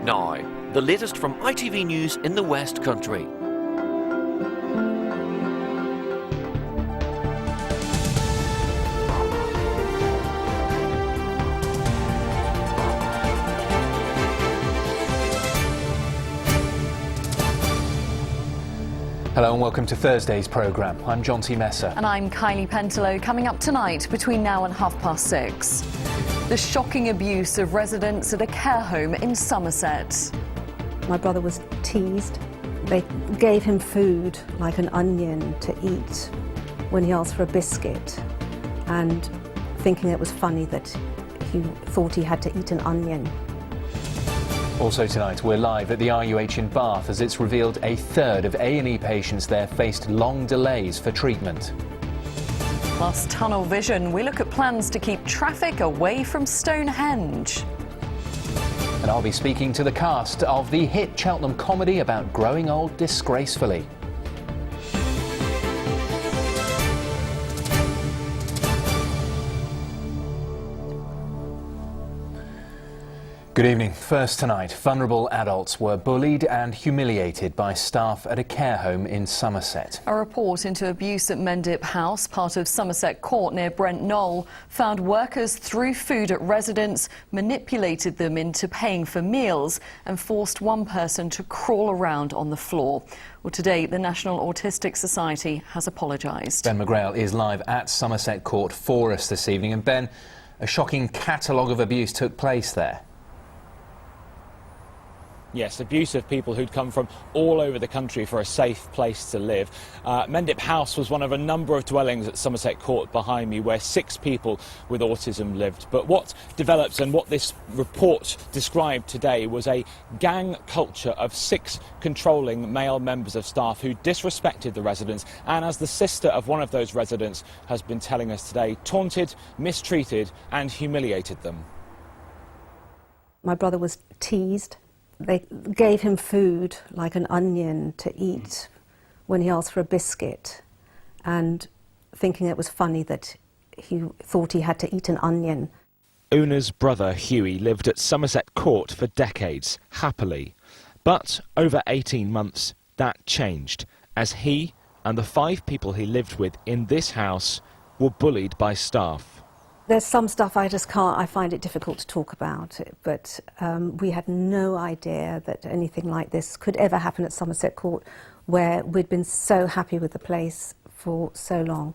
Now, the latest from ITV News in the West Country. Hello and welcome to Thursday's programme. I'm Jonty. And I'm Kylie Pentelow. Coming up tonight between now and 6:30. The shocking abuse of residents at a care home in Somerset. My brother was teased. They gave him food like an onion to eat when he asked for a biscuit, and thinking it was funny that he thought he had to eat an onion. Also tonight, we're live at the RUH in Bath as it's revealed a third of A&E patients there faced long delays for treatment. Plus tunnel vision, we look at plans to keep traffic away from Stonehenge. And I'll be speaking to the cast of the hit Cheltenham comedy about growing old disgracefully. Good evening. First tonight, vulnerable adults were bullied and humiliated by staff at a care home in Somerset. A report into abuse at Mendip House, part of Somerset Court near Brent Knoll, found workers threw food at residents, manipulated them into paying for meals and forced one person to crawl around on the floor. Well, today, the National Autistic Society has apologised. Ben McGrail is live at Somerset Court for us this evening. And Ben, a shocking catalogue of abuse took place there. Yes, abuse of people who'd come from all over the country for a safe place to live. Mendip House was one of a number of dwellings at Somerset Court behind me where 6 people with autism lived. But what developed and what this report described today was a gang culture of 6 controlling male members of staff who disrespected the residents and, as the sister of one of those residents has been telling us today, taunted, mistreated and humiliated them. My brother was teased. They gave him food like an onion to eat when he asked for a biscuit, and thinking it was funny that he thought he had to eat an onion. Una's brother Hughie lived at Somerset Court for decades, happily. But over 18 months, that changed as he and the 5 people he lived with in this house were bullied by staff. There's some stuff I find it difficult to talk about, but we had no idea that anything like this could ever happen at Somerset Court, where we'd been so happy with the place for so long.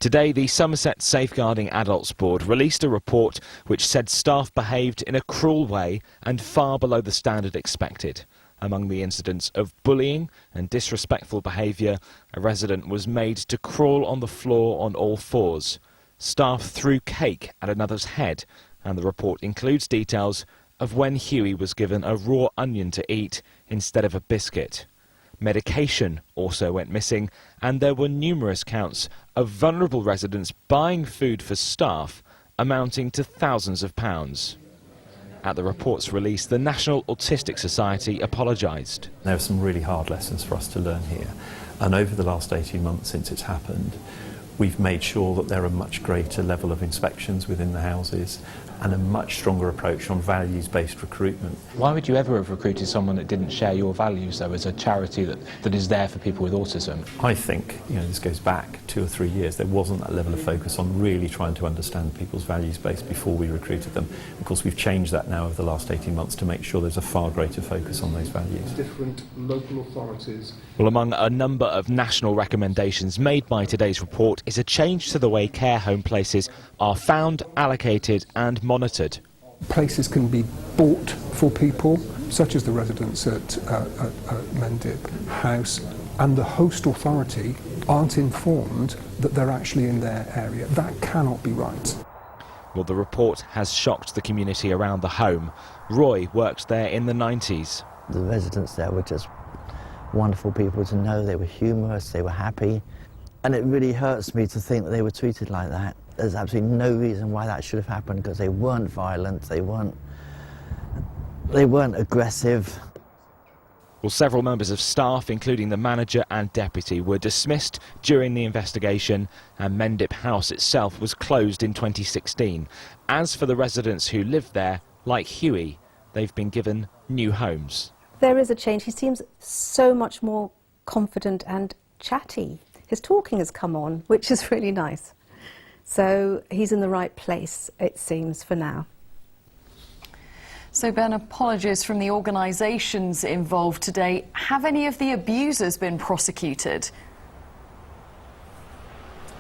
Today, the Somerset Safeguarding Adults Board released a report which said staff behaved in a cruel way and far below the standard expected. Among the incidents of bullying and disrespectful behaviour, a resident was made to crawl on the floor on all fours. Staff threw cake at another's head, and the report includes details of when Hughie was given a raw onion to eat instead of a biscuit. Medication also went missing, and there were numerous counts of vulnerable residents buying food for staff amounting to thousands of pounds. At the report's release, the National Autistic Society apologised. There are some really hard lessons for us to learn here, and over the last 18 months since it's happened, we've made sure that there are much greater level of inspections within the houses and a much stronger approach on values-based recruitment. Why would you ever have recruited someone that didn't share your values, though, as a charity that is there for people with autism? I think, this goes back 2 or 3 years, there wasn't that level of focus on really trying to understand people's values base before we recruited them. Of course, we've changed that now over the last 18 months to make sure there's a far greater focus on those values. Different local authorities. Well, among a number of national recommendations made by today's report is a change to the way care home places are found, allocated and monitored. Places can be bought for people, such as the residents at Mendip House, and the host authority aren't informed that they're actually in their area. That cannot be right. Well, the report has shocked the community around the home. Roy worked there in the 90s. The residents there were just wonderful people to know. They were humorous, they were happy, and it really hurts me to think that they were treated like that. There's absolutely no reason why that should have happened, because they weren't violent, they weren't aggressive. Well, several members of staff, including the manager and deputy, were dismissed during the investigation, and Mendip House itself was closed in 2016. As for the residents who lived there, like Hughie, they've been given new homes. There is a change. He seems so much more confident and chatty. His talking has come on, which is really nice. So he's in the right place, it seems, for now. So, Ben, apologies from the organisations involved today. Have any of the abusers been prosecuted?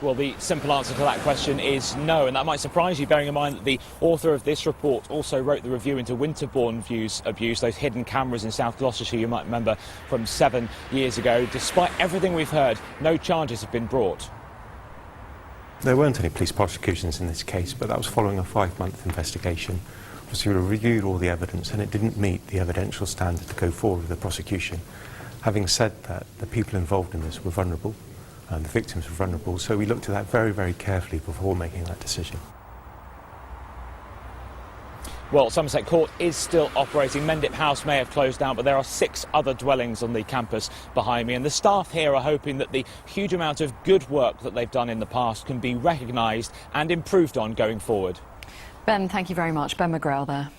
Well, the simple answer to that question is no, and that might surprise you, bearing in mind that the author of this report also wrote the review into Winterbourne abuse, those hidden cameras in South Gloucestershire you might remember from 7 years ago. Despite everything we've heard, no charges have been brought. There weren't any police prosecutions in this case, but that was following a 5-month investigation. Obviously, we reviewed all the evidence and it didn't meet the evidential standard to go forward with the prosecution. Having said that, the people involved in this were vulnerable and the victims were vulnerable, so we looked at that very, very carefully before making that decision. Well, Somerset Court is still operating. Mendip House may have closed down, but there are 6 other dwellings on the campus behind me, and the staff here are hoping that the huge amount of good work that they've done in the past can be recognised and improved on going forward. Ben, thank you very much. Ben McGrail there.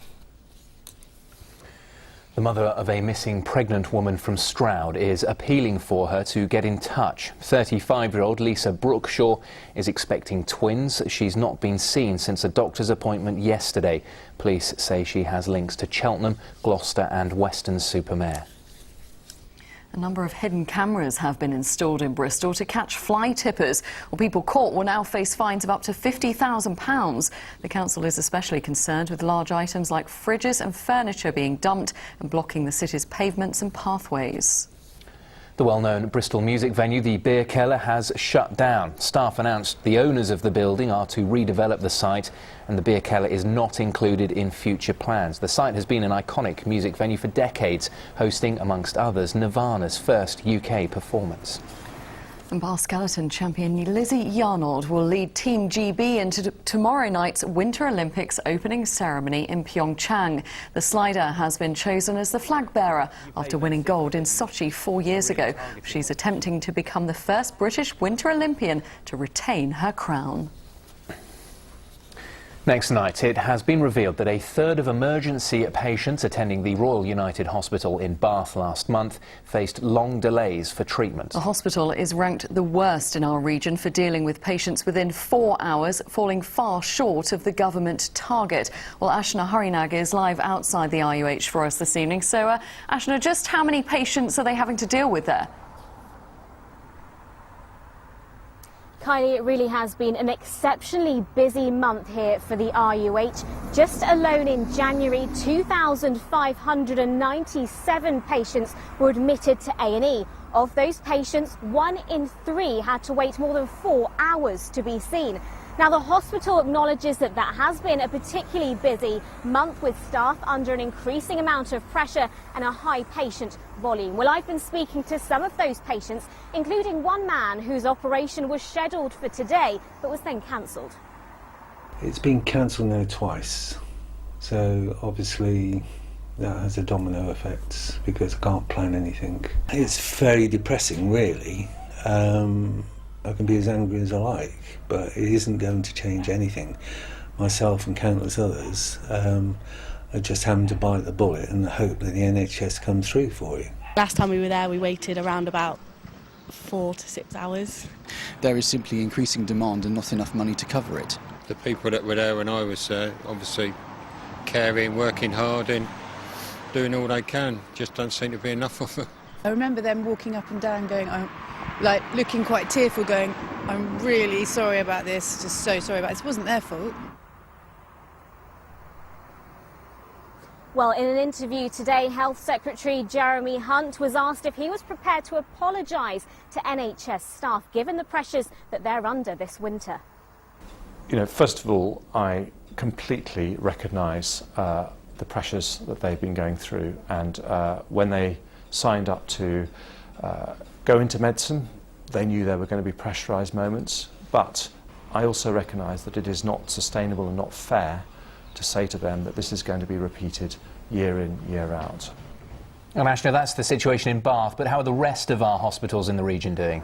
The mother of a missing pregnant woman from Stroud is appealing for her to get in touch. 35-year-old Lisa Brookshaw is expecting twins. She's not been seen since a doctor's appointment yesterday. Police say she has links to Cheltenham, Gloucester and Weston-super-Mare. A number of hidden cameras have been installed in Bristol to catch fly tippers. Well, people caught will now face fines of up to £50,000. The council is especially concerned with large items like fridges and furniture being dumped and blocking the city's pavements and pathways. The well-known Bristol music venue, the Beer Keller, has shut down. Staff announced the owners of the building are to redevelop the site, and the Beer Keller is not included in future plans. The site has been an iconic music venue for decades, hosting, amongst others, Nirvana's first UK performance. And bar skeleton champion Lizzie Yarnold will lead Team GB into tomorrow night's Winter Olympics opening ceremony in Pyeongchang. The slider has been chosen as the flag bearer after winning gold in Sochi 4 years ago. She's attempting to become the first British Winter Olympian to retain her crown. Next night, it has been revealed that a third of emergency patients attending the Royal United Hospital in Bath last month faced long delays for treatment. The hospital is ranked the worst in our region for dealing with patients within 4 hours, falling far short of the government target. Well, Ashna Harinag is live outside the RUH for us this evening. So, Ashna, just how many patients are they having to deal with there? Kylie, it really has been an exceptionally busy month here for the RUH. Just alone in January, 2,597 patients were admitted to A&E. Of those patients, 1 in 3 had to wait more than 4 hours to be seen. Now, the hospital acknowledges that has been a particularly busy month with staff under an increasing amount of pressure and a high patient volume. Well, I've been speaking to some of those patients, including one man whose operation was scheduled for today but was then cancelled. It's been cancelled now twice, so obviously that has a domino effect because I can't plan anything. It's very depressing, really. I can be as angry as I like, but it isn't going to change anything. Myself and countless others are just having to bite the bullet and hope that the NHS comes through for you. Last time we were there, we waited around about 4 to 6 hours. There is simply increasing demand and not enough money to cover it. The people that were there when I was there, obviously caring, working hard and doing all they can, just don't seem to be enough of them. I remember them walking up and down going, like looking quite tearful, going, I'm really sorry about this, just so sorry about this. It wasn't their fault. Well, in an interview today, Health Secretary Jeremy Hunt was asked if he was prepared to apologise to NHS staff given the pressures that they're under this winter. You know, first of all, I completely recognise the pressures that they've been going through, and when they signed up to go into medicine, they knew there were going to be pressurised moments, but I also recognise that it is not sustainable and not fair to say to them that this is going to be repeated year in, year out. And Ashna, that's the situation in Bath, but how are the rest of our hospitals in the region doing?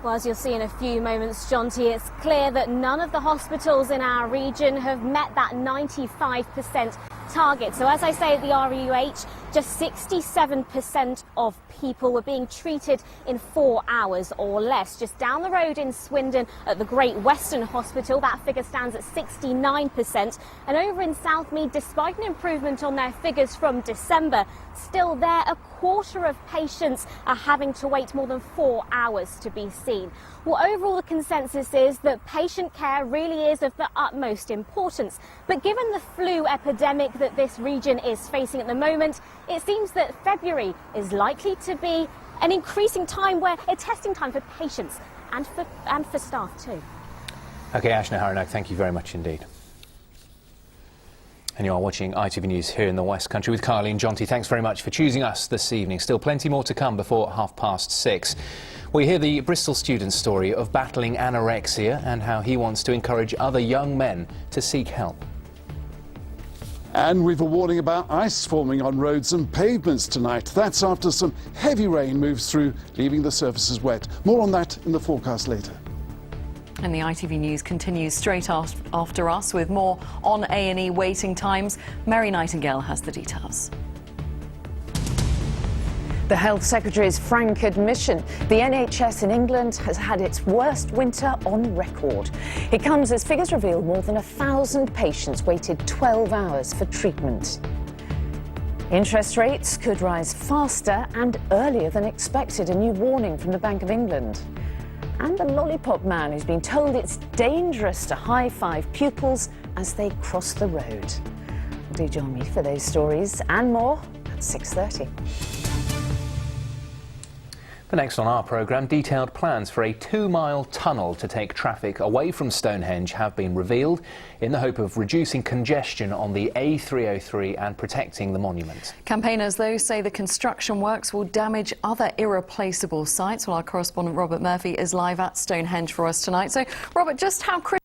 Well, as you'll see in a few moments, Jonty, it's clear that none of the hospitals in our region have met that 95% target. So as I say at the RUH, just 67% of people were being treated in 4 hours or less. Just down the road in Swindon at the Great Western Hospital, that figure stands at 69%. And over in Southmead, despite an improvement on their figures from December, still there, a quarter of patients are having to wait more than 4 hours to be seen. Well, overall the consensus is that patient care really is of the utmost importance. But given the flu epidemic that this region is facing at the moment, it seems that February is likely to be an increasing time where a testing time for patients and for staff too. OK, Ashna Haranak, thank you very much indeed. And you are watching ITV News here in the West Country with Kylie and Jonty. Thanks very much for choosing us this evening. Still plenty more to come before 6:30. We hear the Bristol student's story of battling anorexia and how he wants to encourage other young men to seek help. And we've a warning about ice forming on roads and pavements tonight. That's after some heavy rain moves through, leaving the surfaces wet. More on that in the forecast later. And the ITV News continues straight after us with more on A&E waiting times. Mary Nightingale has the details. The Health Secretary's frank admission: the NHS in England has had its worst winter on record. It comes as figures reveal more than 1,000 patients waited 12 hours for treatment. Interest rates could rise faster and earlier than expected, a new warning from the Bank of England. And the lollipop man who's been told it's dangerous to high-five pupils as they cross the road. Do join me for those stories and more at 6:30. But next on our programme, detailed plans for a 2-mile tunnel to take traffic away from Stonehenge have been revealed in the hope of reducing congestion on the A303 and protecting the monument. Campaigners, though, say the construction works will damage other irreplaceable sites. Well, our correspondent Robert Murphy is live at Stonehenge for us tonight. So, Robert, just how critical